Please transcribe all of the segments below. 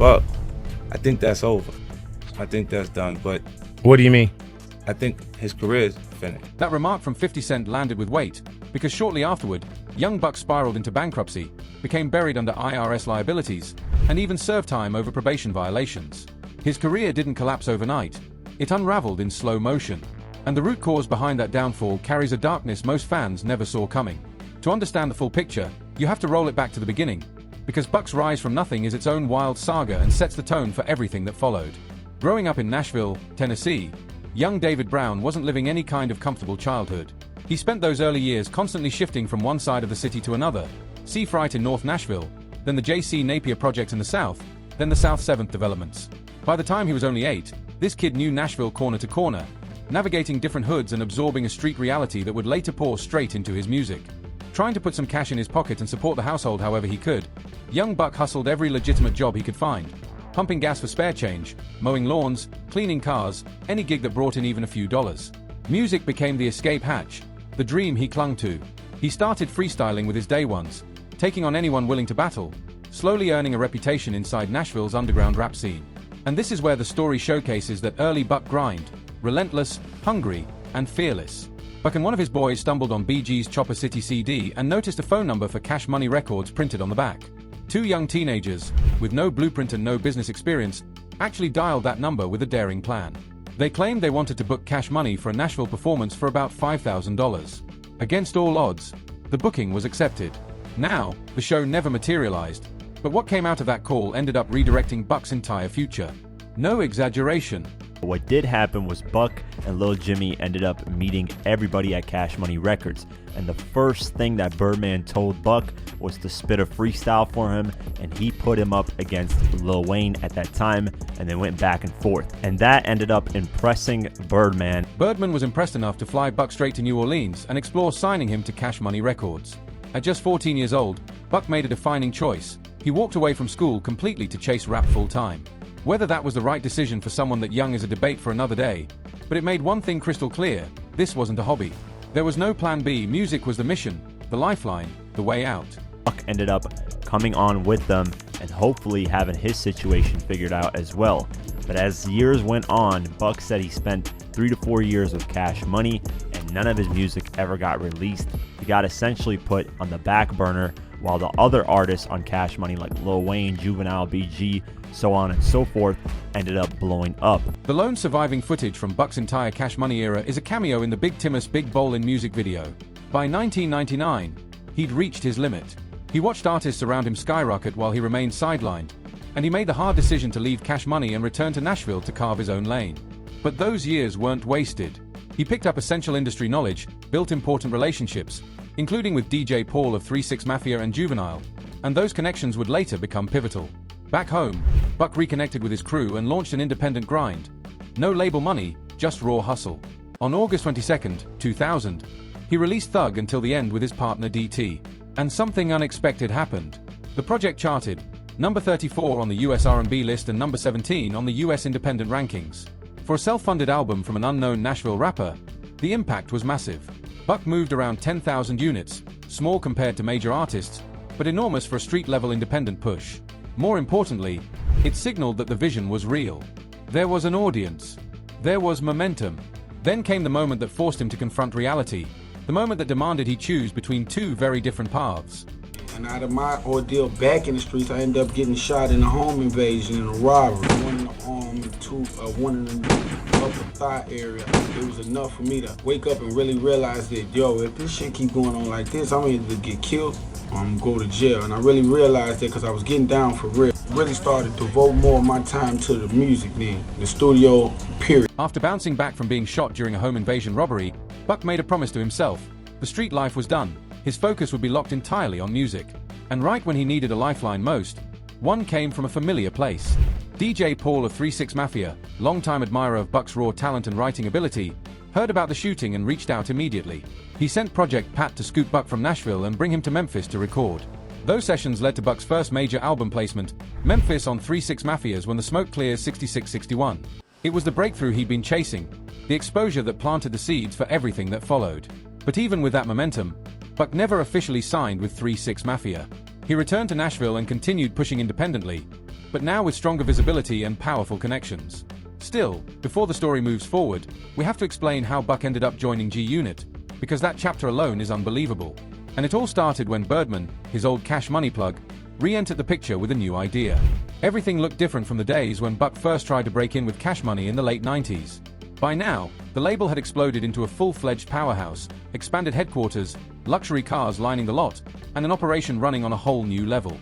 Buck, I think that's over. I think that's done, but What do you mean? I think his career is finished. That remark from 50 Cent landed with weight, because shortly afterward, young Buck spiraled into bankruptcy, became buried under IRS liabilities, and even served time over probation violations. His career didn't collapse overnight. It unraveled in slow motion. And the root cause behind that downfall carries a darkness most fans never saw coming. To understand the full picture, you have to roll it back to the beginning, because Buck's rise from nothing is its own wild saga and sets the tone for everything that followed. Growing up in Nashville, Tennessee, young David Brown wasn't living any kind of comfortable childhood. He spent those early years constantly shifting from one side of the city to another, Seafright in North Nashville, then the J.C. Napier project in the South, then the South 7th developments. By the time he was only 8, this kid knew Nashville corner to corner, navigating different hoods and absorbing a street reality that would later pour straight into his music. Trying to put some cash in his pocket and support the household however he could, young Buck hustled every legitimate job he could find, pumping gas for spare change, mowing lawns, cleaning cars, any gig that brought in even a few dollars. Music became the escape hatch, the dream he clung to. He started freestyling with his day ones, taking on anyone willing to battle, slowly earning a reputation inside Nashville's underground rap scene. And this is where the story showcases that early Buck grind, relentless, hungry, and fearless. Buck and one of his boys stumbled on BG's Chopper City CD and noticed a phone number for Cash Money Records printed on the back. Two young teenagers, with no blueprint and no business experience, actually dialed that number with a daring plan. They claimed they wanted to book Cash Money for a Nashville performance for about $5,000. Against all odds, the booking was accepted. Now, the show never materialized, but what came out of that call ended up redirecting Buck's entire future. No exaggeration. What did happen was Buck and Lil Jimmy ended up meeting everybody at Cash Money Records, and the first thing that Birdman told Buck was to spit a freestyle for him, and he put him up against Lil Wayne at that time, and they went back and forth, and that ended up impressing Birdman. Birdman was impressed enough to fly Buck straight to New Orleans and explore signing him to Cash Money Records. At just 14 years old, Buck made a defining choice. He walked away from school completely to chase rap full-time. Whether that was the right decision for someone that young is a debate for another day, but it made one thing crystal clear: this wasn't a hobby. There was no plan B. Music was the mission, the lifeline, the way out. Buck ended up coming on with them and hopefully having his situation figured out as well. But as years went on, Buck said he spent 3 to 4 years with Cash Money and none of his music ever got released. He got essentially put on the back burner, while the other artists on Cash Money like Lil Wayne, Juvenile, BG, so on and so forth, ended up blowing up. The lone surviving footage from Buck's entire Cash Money era is a cameo in the Big Timmus Big Bowlin' music video. By 1999, he'd reached his limit. He watched artists around him skyrocket while he remained sidelined, and he made the hard decision to leave Cash Money and return to Nashville to carve his own lane. But those years weren't wasted. He picked up essential industry knowledge, built important relationships, including with DJ Paul of 3 6 Mafia and Juvenile, and those connections would later become pivotal. Back home, Buck reconnected with his crew and launched an independent grind. No label money, just raw hustle. On August 22, 2000, he released Thug Until the End with his partner DT. And something unexpected happened. The project charted, number 34 on the US R&B list and number 17 on the US independent rankings. For a self-funded album from an unknown Nashville rapper, the impact was massive. Buck moved around 10,000 units, small compared to major artists, but enormous for a street-level independent push. More importantly, it signaled that the vision was real. There was an audience. There was momentum. Then came the moment that forced him to confront reality, the moment that demanded he choose between two very different paths. And out of my ordeal back in the streets, I ended up getting shot in a home invasion and a robbery. One in the arm and two, one in the upper thigh area. It was enough for me to wake up and really realize that, yo, if this shit keep going on like this, I'm either to get killed or I'm gonna go to jail. And I really realized that because I was getting down for real. Really started to devote more of my time to the music then, the studio, period. After bouncing back from being shot during a home invasion robbery, Buck made a promise to himself. The street life was done. His focus would be locked entirely on music. And right when he needed a lifeline most, one came from a familiar place. DJ Paul of 3 6 Mafia, longtime admirer of Buck's raw talent and writing ability, heard about the shooting and reached out immediately. He sent Project Pat to scoot Buck from Nashville and bring him to Memphis to record. Those sessions led to Buck's first major album placement, Memphis on 3 6 Mafia's When the Smoke Clears 6661. It was the breakthrough he'd been chasing, the exposure that planted the seeds for everything that followed. But even with that momentum, Buck never officially signed with 3 6 Mafia. He returned to Nashville and continued pushing independently, but now with stronger visibility and powerful connections. Still, before the story moves forward, we have to explain how Buck ended up joining G-Unit, because that chapter alone is unbelievable. And it all started when Birdman, his old Cash Money plug, re-entered the picture with a new idea. Everything looked different from the days when Buck first tried to break in with Cash Money in the late 90s. By now, the label had exploded into a full-fledged powerhouse, expanded headquarters, luxury cars lining the lot, and an operation running on a whole new level.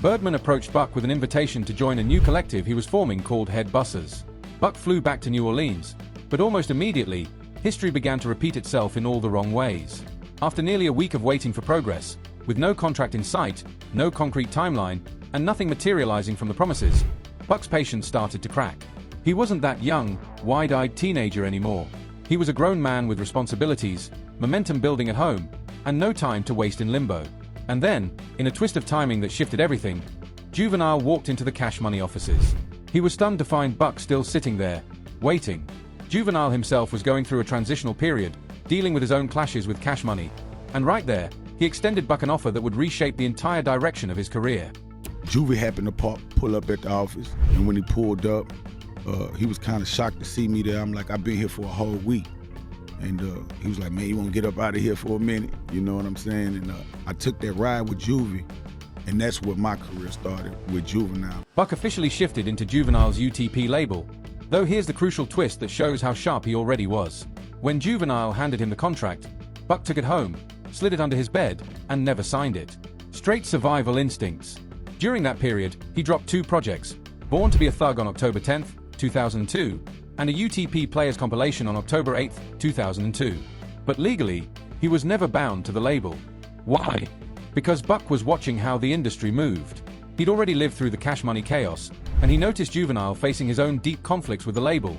Birdman approached Buck with an invitation to join a new collective he was forming called Head Busters. Buck flew back to New Orleans, but almost immediately, history began to repeat itself in all the wrong ways. After nearly a week of waiting for progress, with no contract in sight, no concrete timeline, and nothing materializing from the promises, Buck's patience started to crack. He wasn't that young, wide-eyed teenager anymore. He was a grown man with responsibilities, momentum building at home, and no time to waste in limbo. And then, in a twist of timing that shifted everything, Juvenile walked into the Cash Money offices. He was stunned to find Buck still sitting there, waiting. Juvenile himself was going through a transitional period, dealing with his own clashes with Cash Money, and right there, he extended Buck an offer that would reshape the entire direction of his career. Juvie happened to pull up at the office, and when he pulled up, he was kind of shocked to see me there. I'm like, I've been here for a whole week. And he was like, man, you want to get up out of here for a minute? You know what I'm saying? And I took that ride with Juvie, and that's where my career started, with Juvenile. Buck officially shifted into Juvenile's UTP label, though here's the crucial twist that shows how sharp he already was. When Juvenile handed him the contract, Buck took it home, slid it under his bed, and never signed it. Straight survival instincts. During that period, he dropped 2 projects, Born to be a Thug on October 10, 2002, and a UTP Players compilation on October 8, 2002. But legally, he was never bound to the label. Why? Because Buck was watching how the industry moved. He'd already lived through the Cash Money chaos, and he noticed Juvenile facing his own deep conflicts with the label,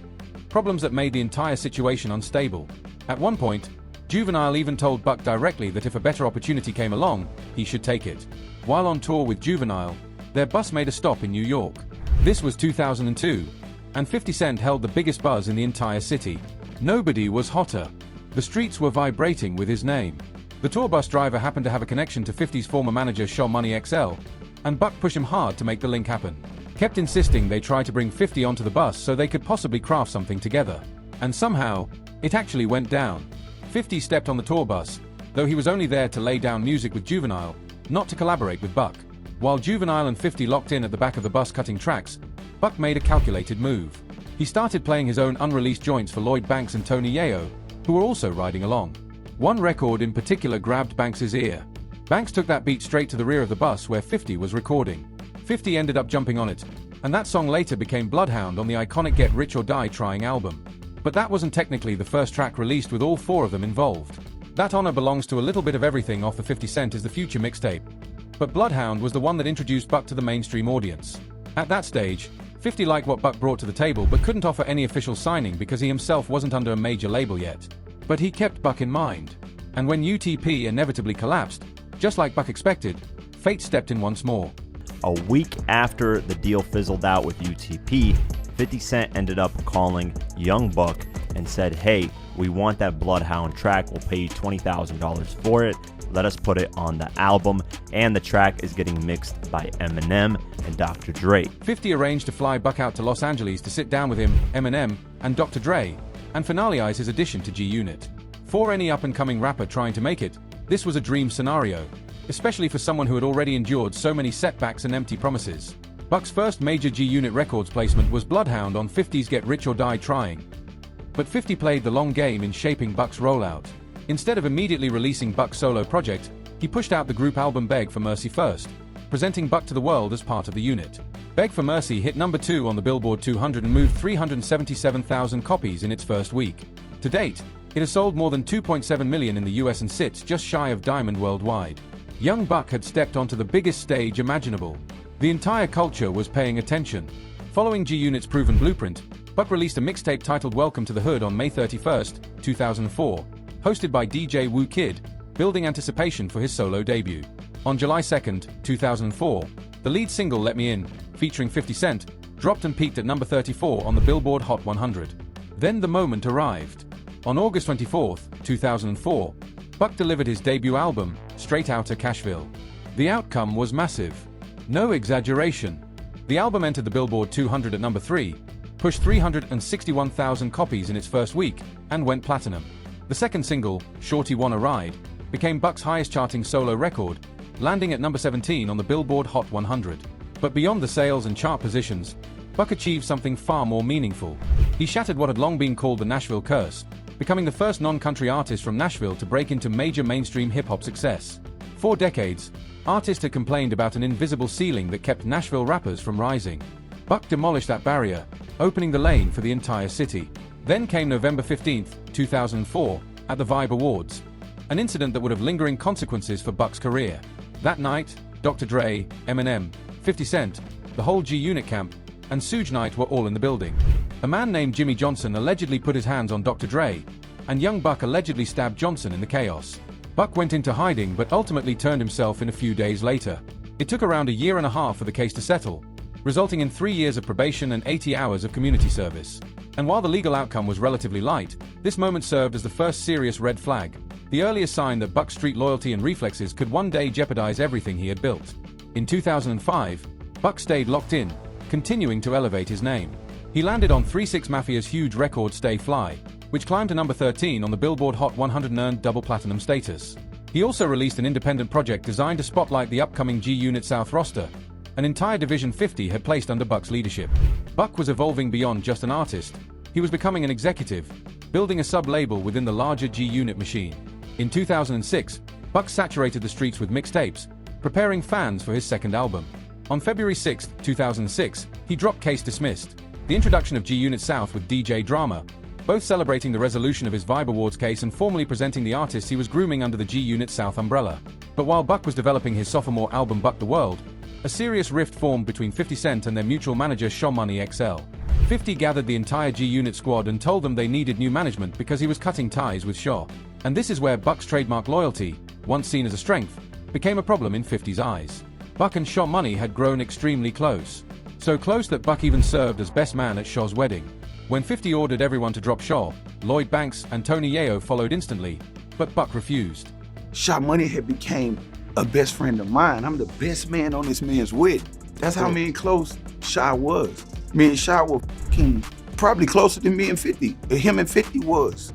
problems that made the entire situation unstable. At one point, Juvenile even told Buck directly that if a better opportunity came along, he should take it. While on tour with Juvenile, their bus made a stop in New York. This was 2002, and 50 Cent held the biggest buzz in the entire city. Nobody was hotter. The streets were vibrating with his name. The tour bus driver happened to have a connection to 50's former manager Show Money XL, and Buck pushed him hard to make the link happen. Kept insisting they try to bring 50 onto the bus so they could possibly craft something together. And somehow, it actually went down. 50 stepped on the tour bus, though he was only there to lay down music with Juvenile, not to collaborate with Buck. While Juvenile and 50 locked in at the back of the bus cutting tracks, Buck made a calculated move. He started playing his own unreleased joints for Lloyd Banks and Tony Yayo, who were also riding along. One record in particular grabbed Banks's ear. Banks took that beat straight to the rear of the bus where 50 was recording. 50 ended up jumping on it, and that song later became Bloodhound on the iconic Get Rich or Die Trying album. But that wasn't technically the first track released with all 4 of them involved. That honor belongs to A Little Bit of Everything off the 50 Cent is the Future mixtape. But Bloodhound was the one that introduced Buck to the mainstream audience. At that stage, 50 liked what Buck brought to the table but couldn't offer any official signing because he himself wasn't under a major label yet. But he kept Buck in mind. And when UTP inevitably collapsed, just like Buck expected, fate stepped in once more. A week after the deal fizzled out with UTP, 50 Cent ended up calling Young Buck and said, hey, we want that Bloodhound track, we'll pay you $20,000 for it, let us put it on the album, and the track is getting mixed by Eminem and Dr. Dre. 50 arranged to fly Buck out to Los Angeles to sit down with him, Eminem, and Dr. Dre, and finalize his addition to G-Unit. For any up-and-coming rapper trying to make it, this was a dream scenario, especially for someone who had already endured so many setbacks and empty promises. Buck's first major G-Unit Records placement was Bloodhound on 50's Get Rich or Die Trying. But 50 played the long game in shaping Buck's rollout. Instead of immediately releasing Buck's solo project, he pushed out the group album Beg for Mercy first, presenting Buck to the world as part of the unit. Beg for Mercy hit number 2 on the Billboard 200 and moved 377,000 copies in its first week. To date, it has sold more than 2.7 million in the US and sits just shy of diamond worldwide. Young Buck had stepped onto the biggest stage imaginable. The entire culture was paying attention. Following G-Unit's proven blueprint, Buck released a mixtape titled Welcome to the Hood on May 31, 2004, hosted by DJ Woo Kid, building anticipation for his solo debut. On July 2, 2004, the lead single Let Me In, featuring 50 Cent, dropped and peaked at number 34 on the Billboard Hot 100. Then the moment arrived. On August 24, 2004, Buck delivered his debut album, Straight Outta Cashville. The outcome was massive. No exaggeration. The album entered the Billboard 200 at number 3, pushed 361,000 copies in its first week, and went platinum. The second single, Shorty Wanna Ride, became Buck's highest charting solo record, landing at number 17 on the Billboard Hot 100. But beyond the sales and chart positions, Buck achieved something far more meaningful. He shattered what had long been called the Nashville curse, becoming the first non-country artist from Nashville to break into major mainstream hip-hop success. For decades, artists had complained about an invisible ceiling that kept Nashville rappers from rising. Buck demolished that barrier, opening the lane for the entire city. Then came November 15, 2004, at the Vibe Awards, an incident that would have lingering consequences for Buck's career. That night, Dr. Dre, Eminem, 50 Cent, the whole G-Unit camp, and Suge Knight were all in the building. A man named Jimmy Johnson allegedly put his hands on Dr. Dre, and young Buck allegedly stabbed Johnson in the chaos. Buck went into hiding but ultimately turned himself in a few days later. It took around a year and a half for the case to settle, resulting in 3 years of probation and 80 hours of community service. And while the legal outcome was relatively light, this moment served as the first serious red flag, the earliest sign that Buck's street loyalty and reflexes could one day jeopardize everything he had built. In 2005, Buck stayed locked in, continuing to elevate his name. He landed on 3 6 Mafia's huge record Stay Fly, which climbed to number 13 on the Billboard Hot 100 and earned double platinum status. He also released an independent project designed to spotlight the upcoming G-Unit South roster, an entire Division 50 had placed under Buck's leadership. Buck was evolving beyond just an artist. He was becoming an executive, building a sub-label within the larger G-Unit machine. In 2006, Buck saturated the streets with mixtapes, preparing fans for his second album. On February 6, 2006, he dropped Case Dismissed, the introduction of G-Unit South with DJ Drama, both celebrating the resolution of his Vibe Awards case and formally presenting the artists he was grooming under the G-Unit South umbrella. But while Buck was developing his sophomore album Buck the World, a serious rift formed between 50 Cent and their mutual manager Shaw Money XL. 50 gathered the entire G-Unit squad and told them they needed new management because he was cutting ties with Shaw. And this is where Buck's trademark loyalty, once seen as a strength, became a problem in 50's eyes. Buck and Shaw Money had grown extremely close. So close that Buck even served as best man at Shaw's wedding. When 50 ordered everyone to drop Shaw, Lloyd Banks and Tony Yayo followed instantly, but Buck refused. Shaw Money had became a best friend of mine. I'm the best man on this man's wedding. That's how me and close Shaw was. Me and Shaw were probably closer than me and 50. Him and 50 was,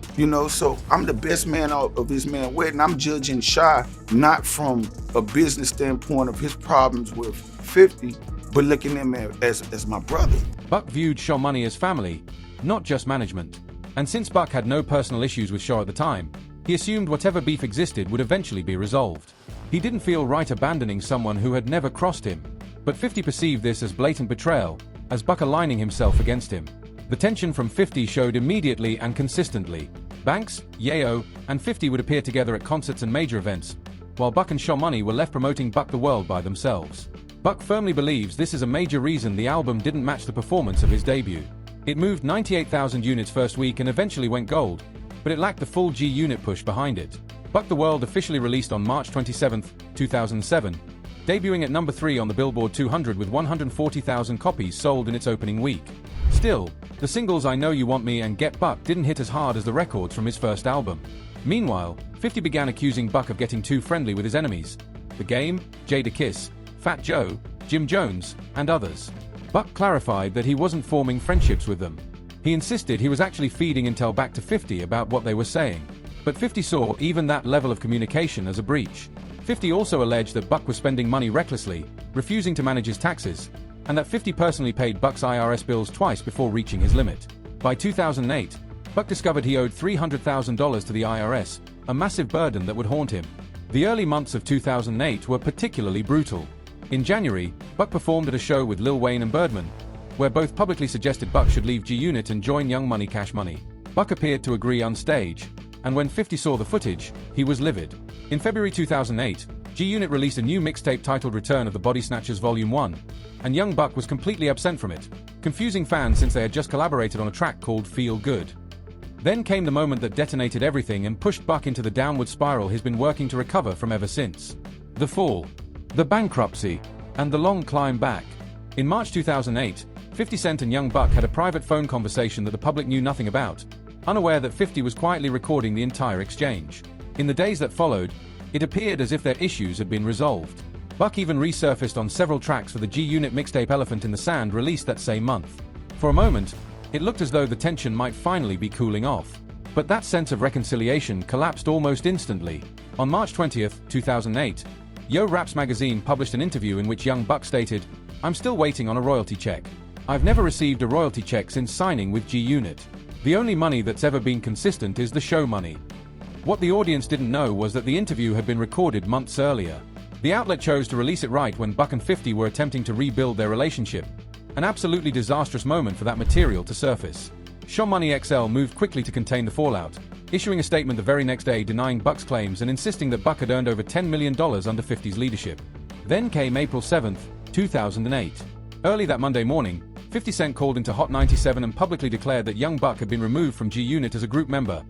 so I'm the best man of this man's wedding. I'm judging Shaw not from a business standpoint of his problems with 50, but looking at him as my brother. Buck viewed Shaw Money as family, not just management. And since Buck had no personal issues with Shaw at the time, he assumed whatever beef existed would eventually be resolved. He didn't feel right abandoning someone who had never crossed him. But 50 perceived this as blatant betrayal, as Buck aligning himself against him. The tension from 50 showed immediately and consistently. Banks, Yayo, and 50 would appear together at concerts and major events, while Buck and Shaw Money were left promoting Buck the World by themselves. Buck firmly believes this is a major reason the album didn't match the performance of his debut. It moved 98,000 units first week and eventually went gold, but it lacked the full G-Unit push behind it. Buck the World officially released on March 27, 2007, debuting at number 3 on the Billboard 200 with 140,000 copies sold in its opening week. Still, the singles I Know You Want Me and Get Buck didn't hit as hard as the records from his first album. Meanwhile, 50 began accusing Buck of getting too friendly with his enemies: The Game, Jadakiss, Fat Joe, Jim Jones, and others. Buck clarified that he wasn't forming friendships with them. He insisted he was actually feeding intel back to 50 about what they were saying. But 50 saw even that level of communication as a breach. 50 also alleged that Buck was spending money recklessly, refusing to manage his taxes, and that 50 personally paid Buck's IRS bills twice before reaching his limit. By 2008, Buck discovered he owed $300,000 to the IRS, a massive burden that would haunt him. The early months of 2008 were particularly brutal. In January, Buck performed at a show with Lil Wayne and Birdman, where both publicly suggested Buck should leave G-Unit and join Young Money Cash Money. Buck appeared to agree on stage, and when 50 saw the footage, he was livid. In February 2008, G-Unit released a new mixtape titled Return of the Body Snatchers Volume 1, and Young Buck was completely absent from it, confusing fans since they had just collaborated on a track called Feel Good. Then came the moment that detonated everything and pushed Buck into the downward spiral he's been working to recover from ever since. The fall, the bankruptcy, and the long climb back. In March 2008, 50 Cent and Young Buck had a private phone conversation that the public knew nothing about, unaware that 50 was quietly recording the entire exchange. In the days that followed, it appeared as if their issues had been resolved. Buck even resurfaced on several tracks for the G-Unit mixtape Elephant in the Sand released that same month. For a moment, it looked as though the tension might finally be cooling off. But that sense of reconciliation collapsed almost instantly. On March 20th, 2008, Yo Raps magazine published an interview in which Young Buck stated, "I'm still waiting on a royalty check. I've never received a royalty check since signing with G-Unit. The only money that's ever been consistent is the show money." What the audience didn't know was that the interview had been recorded months earlier. The outlet chose to release it right when Buck and 50 were attempting to rebuild their relationship. An absolutely disastrous moment for that material to surface. Show Money XL moved quickly to contain the fallout, issuing a statement the very next day denying Buck's claims and insisting that Buck had earned over $10 million under 50's leadership. Then came April 7, 2008. Early that Monday morning, 50 Cent called into Hot 97 and publicly declared that Young Buck had been removed from G-Unit as a group member,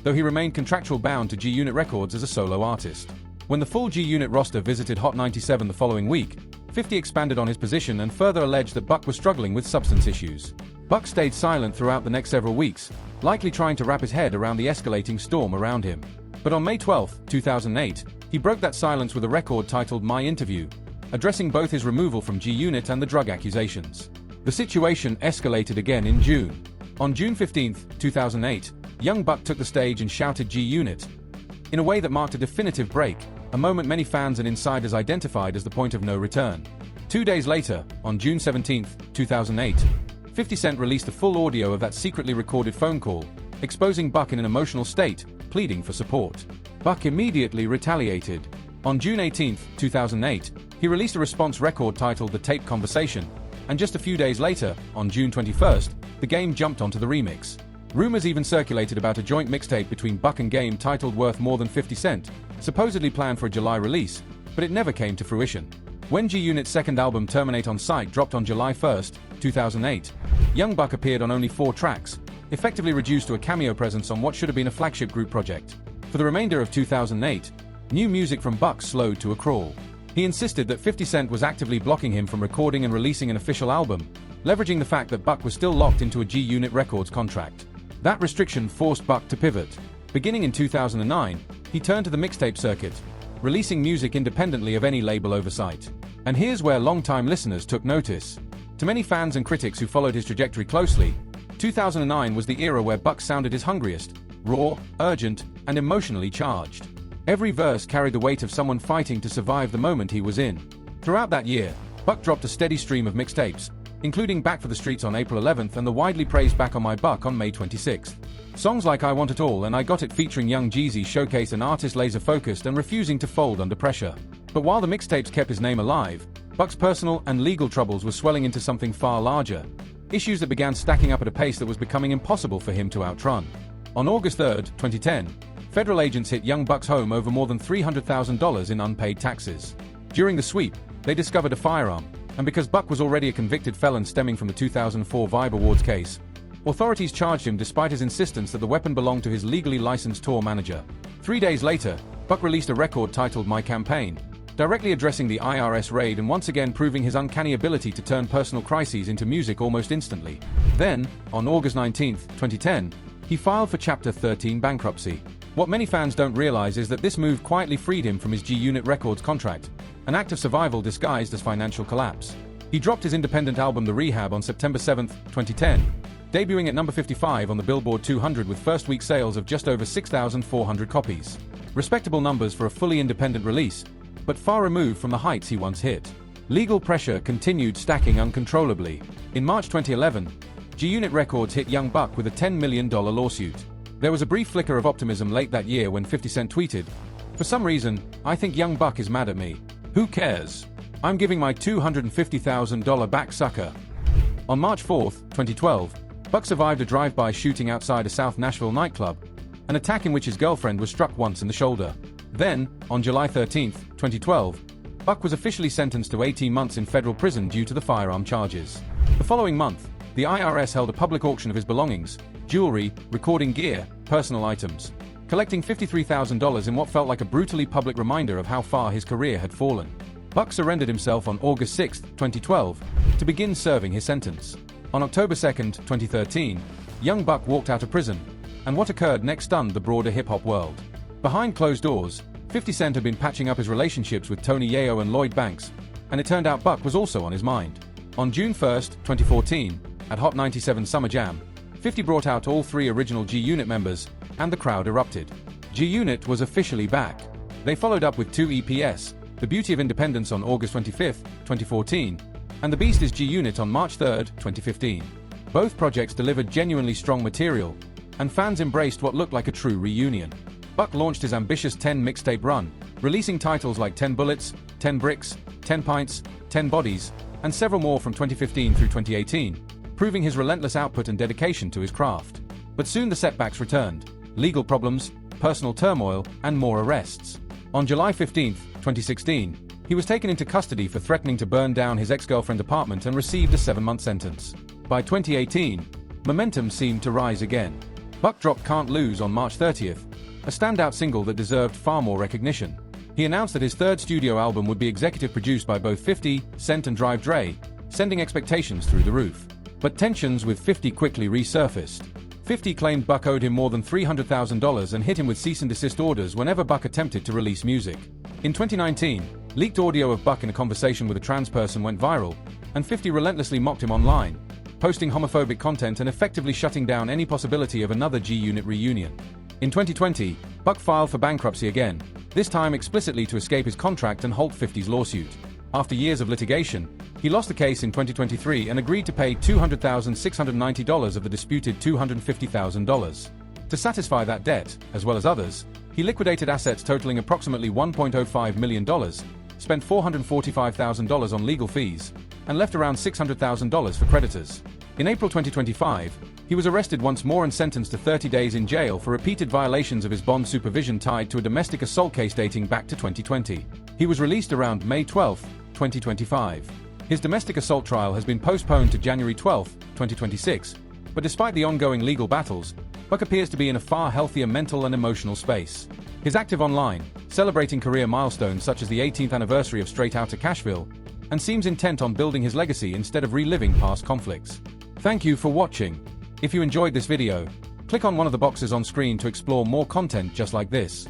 though he remained contractual bound to G-Unit Records as a solo artist. When the full G-Unit roster visited Hot 97 the following week, 50 expanded on his position and further alleged that Buck was struggling with substance issues. Buck stayed silent throughout the next several weeks, likely trying to wrap his head around the escalating storm around him. But on May 12, 2008, he broke that silence with a record titled My Interview, addressing both his removal from G-Unit and the drug accusations. The situation escalated again in June. On June 15, 2008, Young Buck took the stage and shouted G-Unit, in a way that marked a definitive break, a moment many fans and insiders identified as the point of no return. 2 days later, on June 17, 2008, 50 Cent released the full audio of that secretly recorded phone call, exposing Buck in an emotional state, pleading for support. Buck immediately retaliated. On June 18, 2008, he released a response record titled The Tape Conversation, and just a few days later, on June 21st, the Game jumped onto the remix. Rumors even circulated about a joint mixtape between Buck and Game titled Worth More Than 50 Cent, supposedly planned for a July release, but it never came to fruition. When G-Unit's second album Terminate on Sight dropped on July 1, 2008, Young Buck appeared on only 4 tracks, effectively reduced to a cameo presence on what should have been a flagship group project. For the remainder of 2008, new music from Buck slowed to a crawl. He insisted that 50 Cent was actively blocking him from recording and releasing an official album, leveraging the fact that Buck was still locked into a G-Unit Records contract. That restriction forced Buck to pivot. Beginning in 2009, he turned to the mixtape circuit, releasing music independently of any label oversight. And here's where longtime listeners took notice. To many fans and critics who followed his trajectory closely, 2009 was the era where Buck sounded his hungriest, raw, urgent, and emotionally charged. Every verse carried the weight of someone fighting to survive the moment he was in. Throughout that year, Buck dropped a steady stream of mixtapes, including Back for the Streets on April 11th and the widely praised Back on My Buck on May 26th. Songs like I Want It All and I Got It featuring Young Jeezy showcase an artist laser-focused and refusing to fold under pressure. But while the mixtapes kept his name alive, Buck's personal and legal troubles were swelling into something far larger. Issues that began stacking up at a pace that was becoming impossible for him to outrun. On August 3, 2010, federal agents hit Young Buck's home over more than $300,000 in unpaid taxes. During the sweep, they discovered a firearm, and because Buck was already a convicted felon stemming from the 2004 Vibe Awards case, authorities charged him despite his insistence that the weapon belonged to his legally licensed tour manager. 3 days later, Buck released a record titled My Campaign, directly addressing the IRS raid and once again proving his uncanny ability to turn personal crises into music almost instantly. Then, on August 19, 2010, he filed for Chapter 13 bankruptcy. What many fans don't realize is that this move quietly freed him from his G-Unit Records contract, an act of survival disguised as financial collapse. He dropped his independent album The Rehab on September 7, 2010, debuting at number 55 on the Billboard 200 with first-week sales of just over 6,400 copies. Respectable numbers for a fully independent release, but far removed from the heights he once hit. Legal pressure continued stacking uncontrollably. In March 2011, G-Unit Records hit Young Buck with a $10 million lawsuit. There was a brief flicker of optimism late that year when 50 Cent tweeted, "For some reason, I think Young Buck is mad at me. Who cares? I'm giving my $250,000 back, sucker." On March 4, 2012, Buck survived a drive-by shooting outside a South Nashville nightclub, an attack in which his girlfriend was struck once in the shoulder. Then, on July 13, 2012, Buck was officially sentenced to 18 months in federal prison due to the firearm charges. The following month, the IRS held a public auction of his belongings, jewelry, recording gear, personal items, collecting $53,000 in what felt like a brutally public reminder of how far his career had fallen. Buck surrendered himself on August 6, 2012, to begin serving his sentence. On October 2, 2013, Young Buck walked out of prison, and what occurred next stunned the broader hip-hop world. Behind closed doors, 50 Cent had been patching up his relationships with Tony Yayo and Lloyd Banks, and it turned out Buck was also on his mind. On June 1st, 2014, at Hot 97 Summer Jam, 50 brought out all 3 original G-Unit members, and the crowd erupted. G-Unit was officially back. They followed up with 2 EPs, The Beauty of Independence on August 25, 2014, and The Beast is G-Unit on March 3, 2015. Both projects delivered genuinely strong material, and fans embraced what looked like a true reunion. Buck launched his ambitious 10 mixtape run, releasing titles like 10 Bullets, 10 Bricks, 10 Pints, 10 Bodies, and several more from 2015 through 2018, proving his relentless output and dedication to his craft. But soon the setbacks returned: legal problems, personal turmoil, and more arrests. On July 15, 2016, he was taken into custody for threatening to burn down his ex-girlfriend's apartment and received a 7-month sentence. By 2018, momentum seemed to rise again. Buck dropped Can't Lose on March 30th, a standout single that deserved far more recognition. He announced that his third studio album would be executive produced by both 50 Cent and Drive Dre, sending expectations through the roof. But tensions with 50 quickly resurfaced. 50 claimed Buck owed him more than $300,000 and hit him with cease and desist orders whenever Buck attempted to release music. In 2019, leaked audio of Buck in a conversation with a trans person went viral, and 50 relentlessly mocked him online, posting homophobic content and effectively shutting down any possibility of another G-Unit reunion. In 2020, Buck filed for bankruptcy again, this time explicitly to escape his contract and halt 50's lawsuit. After years of litigation, he lost the case in 2023 and agreed to pay $200,690 of the disputed $250,000. To satisfy that debt, as well as others, he liquidated assets totaling approximately $1.05 million, spent $445,000 on legal fees, and left around $600,000 for creditors. In April 2025, he was arrested once more and sentenced to 30 days in jail for repeated violations of his bond supervision tied to a domestic assault case dating back to 2020. He was released around May 12, 2025. His domestic assault trial has been postponed to January 12, 2026, but despite the ongoing legal battles, Buck appears to be in a far healthier mental and emotional space. He's active online, celebrating career milestones such as the 18th anniversary of Straight Outta Cashville, and seems intent on building his legacy instead of reliving past conflicts. Thank you for watching. If you enjoyed this video, click on one of the boxes on screen to explore more content just like this.